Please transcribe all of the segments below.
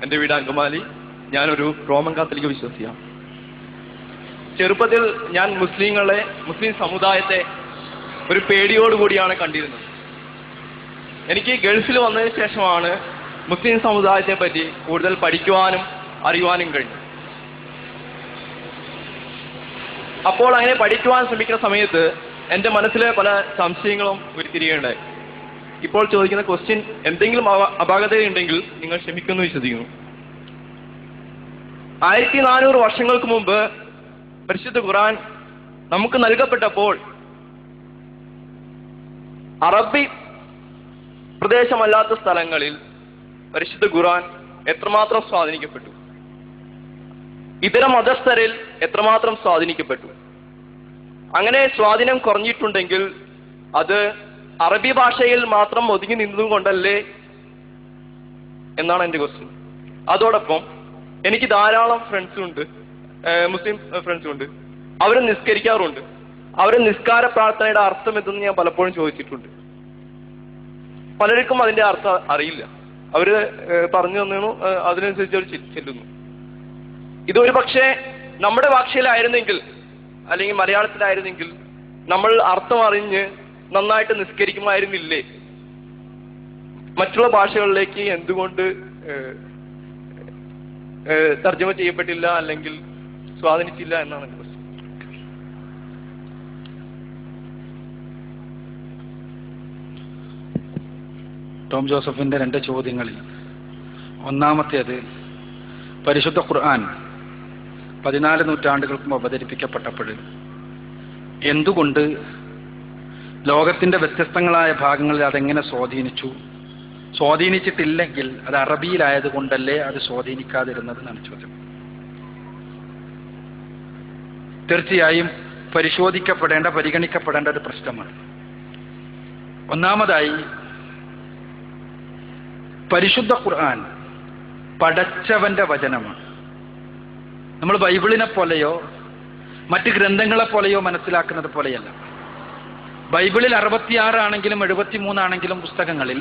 എൻ്റെ വീട് അങ്കമാലി. ഞാനൊരു റോമൻ കാത്തലിക് വിശ്വാസിയാണ്. ചെറുപ്പത്തിൽ ഞാൻ മുസ്ലിം സമുദായത്തെ ഒരു പേടിയോടുകൂടിയാണ് കണ്ടിരുന്നത്. എനിക്ക് ഗൾഫിൽ വന്നതിന് ശേഷമാണ് മുസ്ലിം സമുദായത്തെ പറ്റി കൂടുതൽ പഠിക്കുവാനും അറിയുവാനും കഴിഞ്ഞു. അപ്പോൾ അങ്ങനെ പഠിക്കുവാൻ ശ്രമിക്കുന്ന സമയത്ത് എൻ്റെ മനസ്സിലെ പല സംശയങ്ങളും ഉരുത്തിരിയുണ്ടായി. ഇപ്പോൾ ചോദിക്കുന്ന ക്വസ്റ്റ്യൻ എന്തെങ്കിലും അപാകതയുണ്ടെങ്കിൽ നിങ്ങൾ ക്ഷമിക്കുമെന്ന് വിശ്വസിക്കുന്നു. 1400 വർഷങ്ങൾക്ക് മുമ്പ് പരിശുദ്ധ ഖുർആൻ നമുക്ക് നൽകപ്പെട്ടപ്പോൾ അറബി പ്രദേശമല്ലാത്ത സ്ഥലങ്ങളിൽ പരിശുദ്ധ ഖുർആൻ എത്രമാത്രം സ്വാധീനിക്കപ്പെട്ടു, ഇതര മതസ്ഥരിൽ എത്രമാത്രം സ്വാധീനിക്കപ്പെട്ടു. അങ്ങനെ സ്വാധീനം കുറഞ്ഞിട്ടുണ്ടെങ്കിൽ അത് അറബി ഭാഷയിൽ മാത്രം ഒതുങ്ങി നിന്നതുകൊണ്ടല്ലേ എന്നാണ് എൻ്റെ ക്വസ്റ്റ്യൻ. അതോടൊപ്പം എനിക്ക് ധാരാളം ഫ്രണ്ട്സുണ്ട്, മുസ്ലിം ഫ്രണ്ട്സുണ്ട്. അവർ നിസ്കരിക്കാറുണ്ട്. അവരെ നിസ്കാര പ്രാർത്ഥനയുടെ അർത്ഥം എന്തെന്ന് ഞാൻ പലപ്പോഴും ചോദിച്ചിട്ടുണ്ട്. പലർക്കും അതിന്റെ അർത്ഥം അറിയില്ല. അവര് പറഞ്ഞു തന്നു, അതിനനുസരിച്ച് അവർ ചെല്ലുന്നു. ഇതൊരു പക്ഷേ നമ്മുടെ ഭാഷയിലായിരുന്നെങ്കിൽ അല്ലെങ്കിൽ മലയാളത്തിലായിരുന്നെങ്കിൽ നമ്മൾ അർത്ഥം അറിഞ്ഞ് നന്നായിട്ട് നിസ്കരിക്കുമായിരുന്നില്ലേ? മറ്റുള്ള ഭാഷകളിലേക്ക് എന്തുകൊണ്ട് തർജ്ജമ ചെയ്യപ്പെട്ടില്ല അല്ലെങ്കിൽ സ്വാധീനിച്ചില്ല എന്നാണ് എൻ്റെ പ്രശ്നം. ടോം ജോസഫിന്റെ 2 ചോദ്യങ്ങളിൽ ഒന്നാമത്തേത്, പരിശുദ്ധ ഖുർആൻ 14 നൂറ്റാണ്ടുകൾക്ക് മുമ്പ് അവതരിപ്പിക്കപ്പെട്ടപ്പോൾ എന്തുകൊണ്ട് ലോകത്തിന്റെ വ്യത്യസ്തങ്ങളായ ഭാഗങ്ങളിൽ അതെങ്ങനെ സ്വാധീനിച്ചിട്ടില്ലെങ്കിൽ അത് അറബിയിലായത് കൊണ്ടല്ലേ അത് സ്വാധീനിക്കാതിരുന്നത് എന്നാണ് ചോദ്യം. തീർച്ചയായും പരിഗണിക്കപ്പെടേണ്ട ഒരു പ്രശ്നമാണ്. ഒന്നാമതായി, പരിശുദ്ധ ഖുർആൻ പടച്ചവന്റെ വചനമാണ്. നമ്മൾ ബൈബിളിനെ പോലെയോ മറ്റ് ഗ്രന്ഥങ്ങളെ പോലെയോ മനസ്സിലാക്കുന്നത് പോലെയല്ല. ബൈബിളിൽ 66 ആണെങ്കിലും 73 ആണെങ്കിലും പുസ്തകങ്ങളിൽ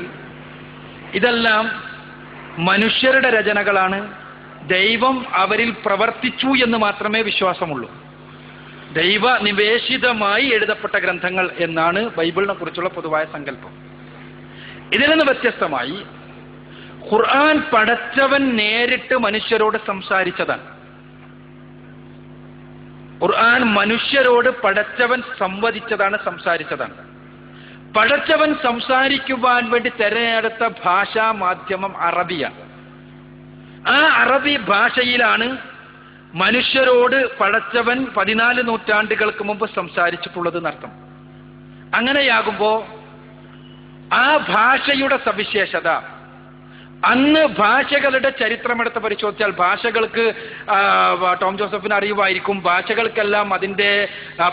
ഇതെല്ലാം മനുഷ്യരുടെ രചനകളാണ്. ദൈവം അവരിൽ പ്രവർത്തിച്ചു എന്ന് മാത്രമേ വിശ്വാസമുള്ളൂ. ദൈവനിവേശിതമായി എഴുതപ്പെട്ട ഗ്രന്ഥങ്ങൾ എന്നാണ് ബൈബിളിനെ കുറിച്ചുള്ള പൊതുവായ സങ്കല്പം. ഇതിൽ നിന്ന് വ്യത്യസ്തമായി ഖുർആൻ പടച്ചവൻ നേരിട്ട് മനുഷ്യരോട് സംസാരിച്ചതാണ്. ഖുർആൻ മനുഷ്യരോട് പടച്ചവൻ സംസാരിച്ചതാണ്. പടച്ചവൻ സംസാരിക്കുവാൻ വേണ്ടി തിരഞ്ഞെടുത്ത ഭാഷാ മാധ്യമം അറബിയാണ്. ആ അറബി ഭാഷയിലാണ് മനുഷ്യരോട് പടച്ചവൻ 14 നൂറ്റാണ്ടുകൾക്ക് മുമ്പ് സംസാരിച്ചിട്ടുള്ളത് എന്നർത്ഥം. അങ്ങനെയാകുമ്പോ ആ ഭാഷയുടെ സവിശേഷത, അന്ന് ഭാഷകളുടെ ചരിത്രമെടുത്ത് പരിശോധിച്ചാൽ ഭാഷകൾക്ക് ടോം ജോസഫിന് അറിയുമായിരിക്കും, ഭാഷകൾക്കെല്ലാം അതിൻ്റെ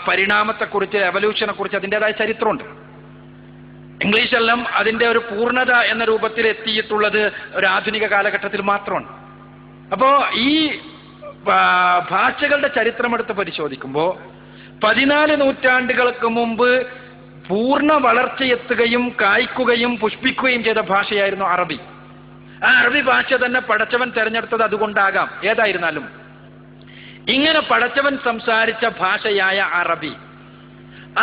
പരിണാമത്തെക്കുറിച്ച്, എവല്യൂഷനെ കുറിച്ച് അതിൻ്റെതായ ചരിത്രമുണ്ട്. ഇംഗ്ലീഷെല്ലാം അതിൻ്റെ ഒരു പൂർണ്ണത എന്ന രൂപത്തിൽ എത്തിയിട്ടുള്ളത് ഒരു ആധുനിക കാലഘട്ടത്തിൽ മാത്രമാണ്. അപ്പോൾ ഈ ഭാഷകളുടെ ചരിത്രമെടുത്ത് പരിശോധിക്കുമ്പോൾ 14 നൂറ്റാണ്ടുകൾക്ക് മുമ്പ് പൂർണ്ണ വളർച്ചയെത്തുകയും കായ്ക്കുകയും പുഷ്പിക്കുകയും ചെയ്ത ഭാഷയായിരുന്നു അറബി. ആ അറബി ഭാഷ തന്നെ പടച്ചവൻ തെരഞ്ഞെടുത്തത് അതുകൊണ്ടാകാം. ഏതായിരുന്നാലും ഇങ്ങനെ പടച്ചവൻ സംസാരിച്ച ഭാഷയായ അറബി,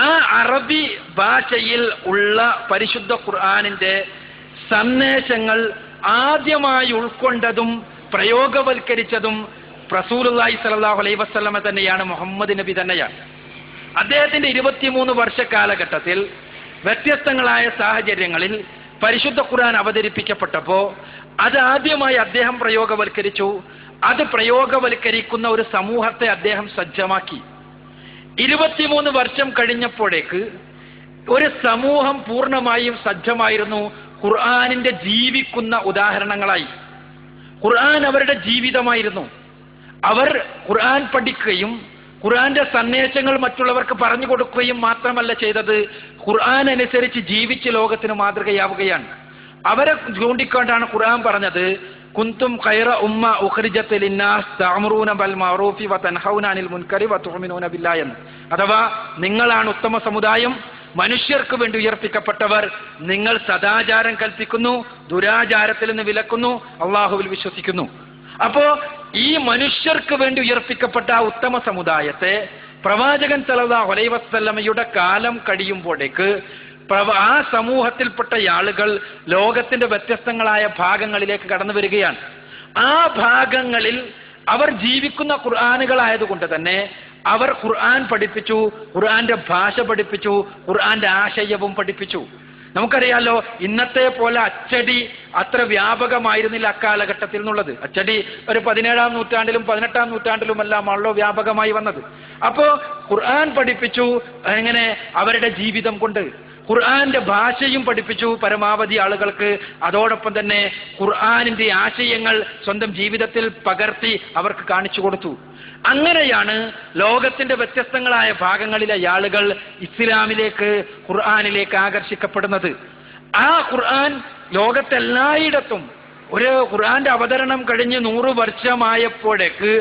ആ അറബി ഭാഷയിൽ ഉള്ള പരിശുദ്ധ ഖുർആനിന്റെ സന്ദേശങ്ങൾ ആദ്യമായി ഉൾക്കൊണ്ടതും പ്രയോഗവൽക്കരിച്ചതും റസൂലുള്ളാഹി സ്വല്ലല്ലാഹു അലൈഹി വസല്ലമ തന്നെയാണ്, മുഹമ്മദ് നബി തന്നെയാണ്. അദ്ദേഹത്തിന്റെ 23 വർഷ കാലഘട്ടത്തിൽ വ്യത്യസ്തങ്ങളായ സാഹചര്യങ്ങളിൽ പരിശുദ്ധ ഖുർആൻ അവതരിപ്പിക്കപ്പെട്ടപ്പോൾ അത് ആദ്യമായി അദ്ദേഹം പ്രയോഗവൽക്കരിച്ചു. അത് പ്രയോഗവൽക്കരിക്കുന്ന ഒരു സമൂഹത്തെ അദ്ദേഹം സജ്ജമാക്കി. 23 വർഷം കഴിഞ്ഞപ്പോഴേക്ക് ഒരു സമൂഹം പൂർണ്ണമായും സജ്ജമായിരുന്നു, ഖുർആനിന്റെ ജീവിക്കുന്ന ഉദാഹരണങ്ങളായി. ഖുർആൻ അവരുടെ ജീവിതമായിരുന്നു. അവർ ഖുർആൻ പഠിക്കുകയും ഖുർആന്റെ സന്ദേശങ്ങൾ മറ്റുള്ളവർക്ക് പറഞ്ഞു കൊടുക്കുകയും മാത്രമല്ല ചെയ്തത്, ഖുർആൻ അനുസരിച്ച് ജീവിച്ച് ലോകത്തിന് മാതൃകയാവുകയാണ്. അവരെ ചൂണ്ടിക്കൊണ്ടാണ് ഖുർആൻ പറഞ്ഞത്, കുന്തും ഖൈറ ഉമ്മ ഉഖ്രിജത് ലിന്നാസ് തഅമുറൂന ബിൽ മഅറൂഫി വതൻഹൗന അനിൽ മുൻകരി വതുഅ്മിനൂന ബില്ലാഹി എന്ന്. അഥവാ നിങ്ങളാണ് ഉത്തമ സമുദായം, മനുഷ്യർക്ക് വേണ്ടി ഉയർപ്പിക്കപ്പെട്ടവർ, നിങ്ങൾ സദാചാരം കൽപ്പിക്കുന്നു, ദുരാചാരത്തിൽ നിന്ന് വിലക്കുന്നു, അള്ളാഹുവിൽ വിശ്വസിക്കുന്നു. അപ്പോ ഈ മനുഷ്യർക്ക് വേണ്ടി ഉയർപ്പിക്കപ്പെട്ട ആ ഉത്തമ സമുദായത്തെ പ്രവാചകൻ സല്ലല്ലാഹു അലൈഹി വസല്ലമയുടെ കാലം കഴിയുമ്പോഴേക്ക് ആ സമൂഹത്തിൽപ്പെട്ട ആളുകൾ ലോകത്തിന്റെ വ്യത്യസ്തങ്ങളായ ഭാഗങ്ങളിലേക്ക് കടന്നു വരികയാണ്. ആ ഭാഗങ്ങളിൽ അവർ ജീവിക്കുന്ന ഖുർആനുകളായതുകൊണ്ട് തന്നെ അവർ ഖുർആൻ പഠിപ്പിച്ചു, ഖുർആന്റെ ഭാഷ പഠിപ്പിച്ചു, ഖുർആന്റെ ആശയവും പഠിപ്പിച്ചു. നമുക്കറിയാലോ, ഇന്നത്തെ പോലെ അച്ചടി അത്ര വ്യാപകമായിരുന്നില്ല അക്കാലഘട്ടത്തിൽ എന്നുള്ളത്. അച്ചടി ഒരു 17-ാം നൂറ്റാണ്ടിലും 18-ാം നൂറ്റാണ്ടിലുമെല്ലാമാണല്ലോ വ്യാപകമായി വന്നത്. അപ്പോ ഖുർആൻ പഠിപ്പിച്ചു, എങ്ങനെ? അവരുടെ ജീവിതം കൊണ്ട്. ഖുർആന്റെ ഭാഷയും പഠിപ്പിച്ചു പരമാവധി ആളുകൾക്ക്. അതോടൊപ്പം തന്നെ ഖുർആനിന്റെ ആശയങ്ങൾ സ്വന്തം ജീവിതത്തിൽ പകർത്തി അവർക്ക് കാണിച്ചു കൊടുത്തു. അങ്ങനെയാണ് ലോകത്തിന്റെ വ്യത്യസ്തങ്ങളായ ഭാഗങ്ങളിലെ ആളുകൾ ഇസ്ലാമിലേക്ക്, ഖുർആനിലേക്ക് ആകർഷിക്കപ്പെടുന്നത്. ആ ഖുർആൻ ലോകത്തെല്ലായിടത്തും, ഒരു ഖുർആന്റെ അവതരണം കഴിഞ്ഞ് 100 വർഷമായപ്പോഴേക്ക്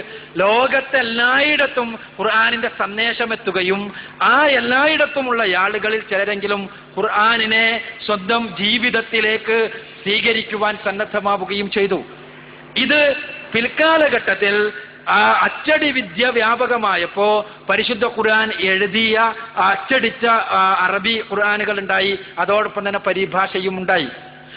ലോകത്തെല്ലായിടത്തും ഖുർആനിന്റെ സന്ദേശം എത്തുകയും ആ എല്ലായിടത്തുമുള്ള ആളുകളിൽ ചിലരെങ്കിലും ഖുർആനിനെ സ്വന്തം ജീവിതത്തിലേക്ക് സ്വീകരിക്കുവാൻ സന്നദ്ധമാവുകയും ചെയ്തു. ഇത് പിൽക്കാലഘട്ടത്തിൽ അച്ചടി വിദ്യ വ്യാപകമായപ്പോ പരിശുദ്ധ ഖുർആൻ എഴുതിയ അച്ചടിച്ച അറബി ഖുർആനുകൾ ഉണ്ടായി. അതോടൊപ്പം തന്നെ പരിഭാഷയും ഉണ്ടായി.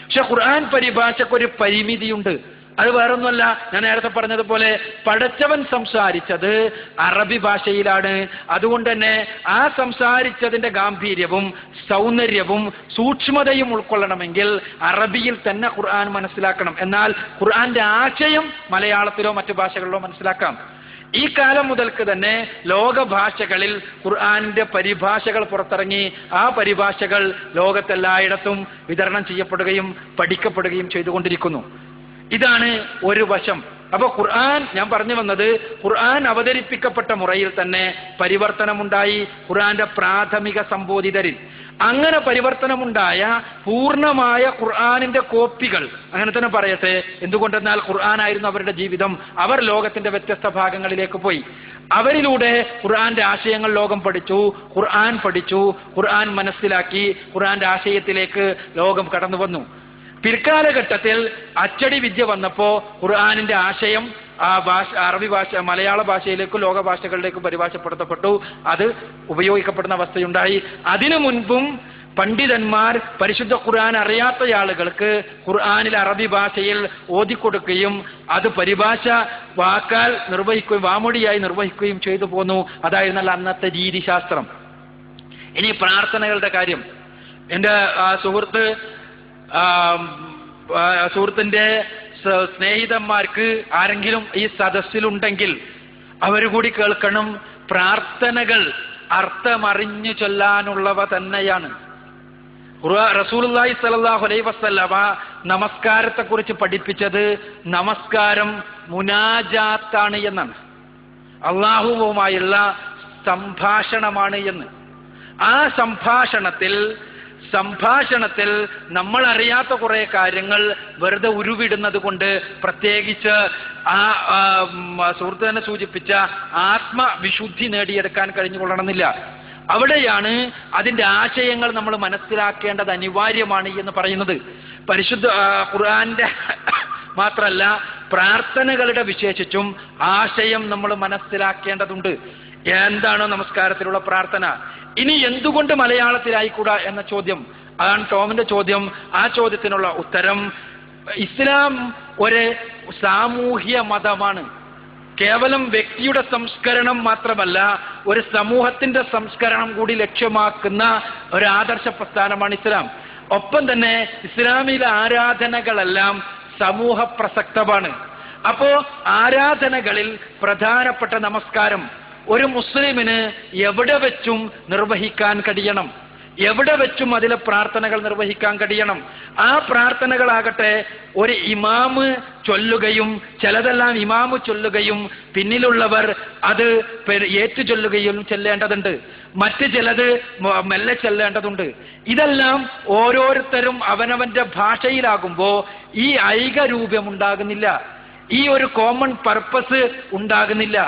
പക്ഷെ ഖുർആൻ പരിഭാഷയ്ക്കൊരു പരിമിതിയുണ്ട്. അത് വേറൊന്നുമല്ല, ഞാൻ നേരത്തെ പറഞ്ഞതുപോലെ പടച്ചവൻ സംസാരിച്ചത് അറബി ഭാഷയിലാണ്. അതുകൊണ്ട് തന്നെ ആ സംസാരിച്ചതിന്റെ ഗാംഭീര്യവും സൗന്ദര്യവും സൂക്ഷ്മതയും ഉൾക്കൊള്ളണമെങ്കിൽ അറബിയിൽ തന്നെ ഖുർആൻ മനസ്സിലാക്കണം. എന്നാൽ ഖുർആന്റെ ആശയം മലയാളത്തിലോ മറ്റു ഭാഷകളിലോ മനസ്സിലാക്കാം. ഈ കാലം മുതൽക്ക് തന്നെ ലോക ഭാഷകളിൽ ഖുർആനിന്റെ പരിഭാഷകൾ പുറത്തിറങ്ങി. ആ പരിഭാഷകൾ ലോകത്തെല്ലായിടത്തും വിതരണം ചെയ്യപ്പെടുകയും പഠിക്കപ്പെടുകയും ചെയ്തുകൊണ്ടിരിക്കുന്നു. ഇതാണ് ഒരു വശം. അപ്പൊ ഖുർആൻ, ഞാൻ പറഞ്ഞു വന്നത്, ഖുർആൻ അവതരിപ്പിക്കപ്പെട്ട മുറയിൽ തന്നെ പരിവർത്തനമുണ്ടായി ഖുർആന്റെ പ്രാഥമിക സംബോധിതരിൽ. അങ്ങനെ പരിവർത്തനമുണ്ടായ പൂർണ്ണമായ ഖുർആനിന്റെ കോപ്പികൾ, അങ്ങനെ തന്നെ പറയട്ടെ, എന്തുകൊണ്ടെന്നാൽ ഖുർആനായിരുന്നു അവരുടെ ജീവിതം. അവർ ലോകത്തിന്റെ വ്യത്യസ്ത ഭാഗങ്ങളിലേക്ക് പോയി. അവരിലൂടെ ഖുർആന്റെ ആശയങ്ങൾ ലോകം പഠിച്ചു, ഖുർആൻ പഠിച്ചു, ഖുർആൻ മനസ്സിലാക്കി, ഖുർആന്റെ ആശയത്തിലേക്ക് ലോകം കടന്നു വന്നു. പിൽക്കാലഘട്ടത്തിൽ അച്ചടി വിദ്യ വന്നപ്പോ ഖുർആനിന്റെ ആശയം ആ ഭാഷ, അറബി ഭാഷ, മലയാള ഭാഷയിലേക്കും ലോക ഭാഷകളിലേക്കും പരിഭാഷപ്പെടുത്തപ്പെട്ടു. അത് ഉപയോഗിക്കപ്പെടുന്ന അവസ്ഥയുണ്ടായി. അതിനു മുൻപും പണ്ഡിതന്മാർ പരിശുദ്ധ ഖുർആൻ അറിയാത്ത ആളുകൾക്ക് ഖുർആനിൽ അറബി ഭാഷയിൽ ഓതിക്കൊടുക്കുകയും അത് പരിഭാഷ വാക്കാൽ നിർവഹിക്കുകയും വാമൊഴിയായി നിർവഹിക്കുകയും ചെയ്തു പോന്നു. അതായിരുന്നല്ല അന്നത്തെ രീതിശാസ്ത്രം. ഇനി പ്രാർത്ഥനകളുടെ കാര്യം. എൻ്റെ സുഹൃത്തിന്റെ സ്നേഹിതന്മാർക്ക് ആരെങ്കിലും ഈ സദസ്സിലുണ്ടെങ്കിൽ അവർ കൂടി കേൾക്കണം. പ്രാർത്ഥനകൾ അർത്ഥമറിഞ്ഞു ചൊല്ലാനുള്ളവ തന്നെയാണ്. റസൂലുള്ളാഹി സ്വല്ലല്ലാഹു അലൈഹി വസല്ലമ നമസ്കാരത്തെ കുറിച്ച് പഠിപ്പിച്ചത് നമസ്കാരം മുനാജാത്താണ് എന്നാണ്, അള്ളാഹുവുമായുള്ള സംഭാഷണമാണ് എന്ന്. ആ സംഭാഷണത്തിൽ നമ്മൾ അറിയാത്ത കുറെ കാര്യങ്ങൾ വെറുതെ ഉരുവിടുന്നത് കൊണ്ട്, പ്രത്യേകിച്ച് ആ സുഹൃത്ത് തന്നെ സൂചിപ്പിച്ച ആത്മവിശുദ്ധി നേടിയെടുക്കാൻ കഴിഞ്ഞുകൊള്ളണമെന്നില്ല. അവിടെയാണ് അതിന്റെ ആശയങ്ങൾ നമ്മൾ മനസ്സിലാക്കേണ്ടത് അനിവാര്യമാണ് എന്ന് പറയുന്നത്. പരിശുദ്ധ ഖുർആന്റെ മാത്രമല്ല, പ്രാർത്ഥനകളുടെ വിശേഷിച്ചും ആശയം നമ്മൾ മനസ്സിലാക്കേണ്ടതുണ്ട്. എന്താണോ നമസ്കാരത്തിലുള്ള പ്രാർത്ഥന? ഇനി എന്തുകൊണ്ട് മലയാളത്തിലായിക്കൂടാ എന്ന ചോദ്യം, അതാണ് ടോമിന്റെ ചോദ്യം. ആ ചോദ്യത്തിനുള്ള ഉത്തരം, ഇസ്ലാം ഒരു സാമൂഹ്യ മതമാണ്. കേവലം വ്യക്തിയുടെ സംസ്കരണം മാത്രമല്ല, ഒരു സമൂഹത്തിന്റെ സംസ്കരണം കൂടി ലക്ഷ്യമാക്കുന്ന ഒരു ആദർശ പ്രസ്ഥാനമാണ് ഇസ്ലാം. ഒപ്പം തന്നെ ഇസ്ലാമിലെ ആരാധനകളെല്ലാം സമൂഹ പ്രസക്തമാണ്. അപ്പോ ആരാധനകളിൽ പ്രധാനപ്പെട്ട നമസ്കാരം ഒരു മുസ്ലിമിന് എവിടെ വെച്ചും നിർവഹിക്കാൻ കഴിയണം, എവിടെ വെച്ചും അതിലെ പ്രാർത്ഥനകൾ നിർവഹിക്കാൻ കഴിയണം. ആ പ്രാർത്ഥനകളാകട്ടെ ഒരു ഇമാമ് ചൊല്ലുകയും, ചിലതെല്ലാം ഇമാമ് ചൊല്ലുകയും പിന്നിലുള്ളവർ അത് ഏറ്റു ചൊല്ലുകയും ചെല്ലേണ്ടതുണ്ട്, മറ്റ് ചിലത് മെല്ലെ ചെല്ലേണ്ടതുണ്ട്. ഇതെല്ലാം ഓരോരുത്തരും അവനവന്റെ ഭാഷയിലാകുമ്പോൾ ഈ ഐകരൂപ്യം ഉണ്ടാകുന്നില്ല, ഈ ഒരു കോമൺ പർപ്പസ് ഉണ്ടാകുന്നില്ല.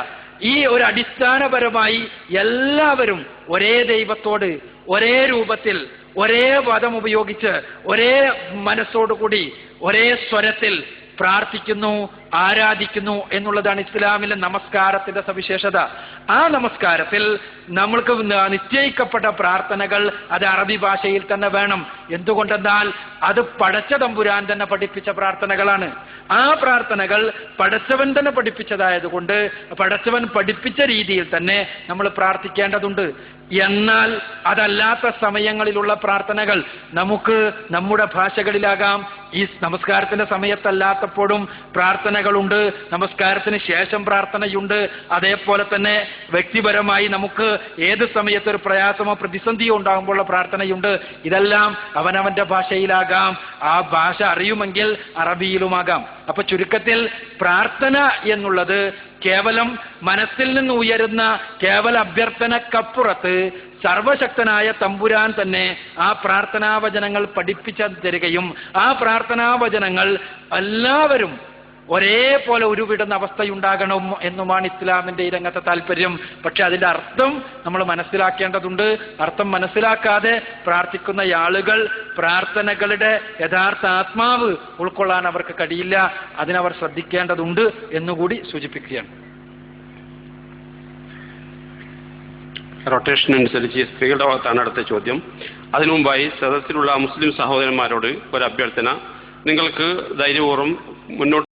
ഈ ഒരു അടിസ്ഥാനപരമായി എല്ലാവരും ഒരേ ദൈവത്തോട്, ഒരേ രൂപത്തിൽ ഒരേ പദം ഉപയോഗിച്ച് ഒരേ മനസ്സോടുകൂടി ഒരേ സ്വരത്തിൽ പ്രാർത്ഥിക്കുന്നു, ആരാധിക്കുന്നു എന്നുള്ളതാണ് ഇസ്ലാമിലെ നമസ്കാരത്തിന്റെ സവിശേഷത. ആ നമസ്കാരത്തിൽ നമ്മൾക്ക് നിശ്ചയിക്കപ്പെട്ട പ്രാർത്ഥനകൾ അത് അറബി ഭാഷയിൽ തന്നെ വേണം. എന്തുകൊണ്ടെന്നാൽ അത് പടച്ച തമ്പുരാൻ തന്നെ പഠിപ്പിച്ച പ്രാർത്ഥനകളാണ്. ആ പ്രാർത്ഥനകൾ പടച്ചവൻ തന്നെ പഠിപ്പിച്ചതായതുകൊണ്ട് പടച്ചവൻ പഠിപ്പിച്ച രീതിയിൽ തന്നെ നമ്മൾ പ്രാർത്ഥിക്കേണ്ടതുണ്ട്. എന്നാൽ അതല്ലാത്ത സമയങ്ങളിലുള്ള പ്രാർത്ഥനകൾ നമുക്ക് നമ്മുടെ ഭാഷകളിലാകാം. ഈ നമസ്കാരത്തിന്റെ സമയത്തല്ലാത്തപ്പോഴും പ്രാർത്ഥനകളുണ്ട്, നമസ്കാരത്തിന് ശേഷം പ്രാർത്ഥനയുണ്ട്. അതേപോലെ തന്നെ വ്യക്തിപരമായി നമുക്ക് ഏത് സമയത്ത് ഒരു പ്രയാസമോ പ്രതിസന്ധിയോ ഉണ്ടാകുമ്പോഴുള്ള പ്രാർത്ഥനയുണ്ട്. ഇതെല്ലാം അവനവന്റെ ഭാഷയിലാകാം, ആ ഭാഷ അറിയുമെങ്കിൽ അറബിയിലുമാകാം. അപ്പൊ ചുരുക്കത്തിൽ പ്രാർത്ഥന എന്നുള്ളത് കേവലം മനസ്സിൽ നിന്ന് ഉയരുന്ന കേവല അഭ്യർത്ഥനക്കപ്പുറത്ത് സർവശക്തനായ തമ്പുരാൻ തന്നെ ആ പ്രാർത്ഥനാവചനങ്ങൾ പഠിപ്പിച്ചു തരികയും ആ പ്രാർത്ഥനാവചനങ്ങൾ എല്ലാവരും ഒരേപോലെ ഉരുവിടുന്ന അവസ്ഥയുണ്ടാകണം എന്നുമാണ് ഇസ്ലാമിന്റെ ഈ രംഗത്തെ താല്പര്യം. പക്ഷെ അതിന്റെ അർത്ഥം നമ്മൾ മനസ്സിലാക്കേണ്ടതുണ്ട്. അർത്ഥം മനസ്സിലാക്കാതെ പ്രാർത്ഥിക്കുന്ന ആളുകൾ പ്രാർത്ഥനകളുടെ യഥാർത്ഥ ആത്മാവ് ഉൾക്കൊള്ളാൻ അവർക്ക് കഴിയില്ല. അതിനവർ ശ്രദ്ധിക്കേണ്ടതുണ്ട് എന്നുകൂടി സൂചിപ്പിക്കുകയാണ്. റൊട്ടേഷൻ അനുസരിച്ച് സ്ത്രീകളുടെ ഭാഗത്താണ് അടുത്ത ചോദ്യം. അതിനു മുമ്പായി സദസ്സിലുള്ള മുസ്ലിം സഹോദരന്മാരോട് ഒരു അഭ്യർത്ഥന. നിങ്ങൾക്ക് ധൈര്യപൂർവ്വം മുന്നോട്ട്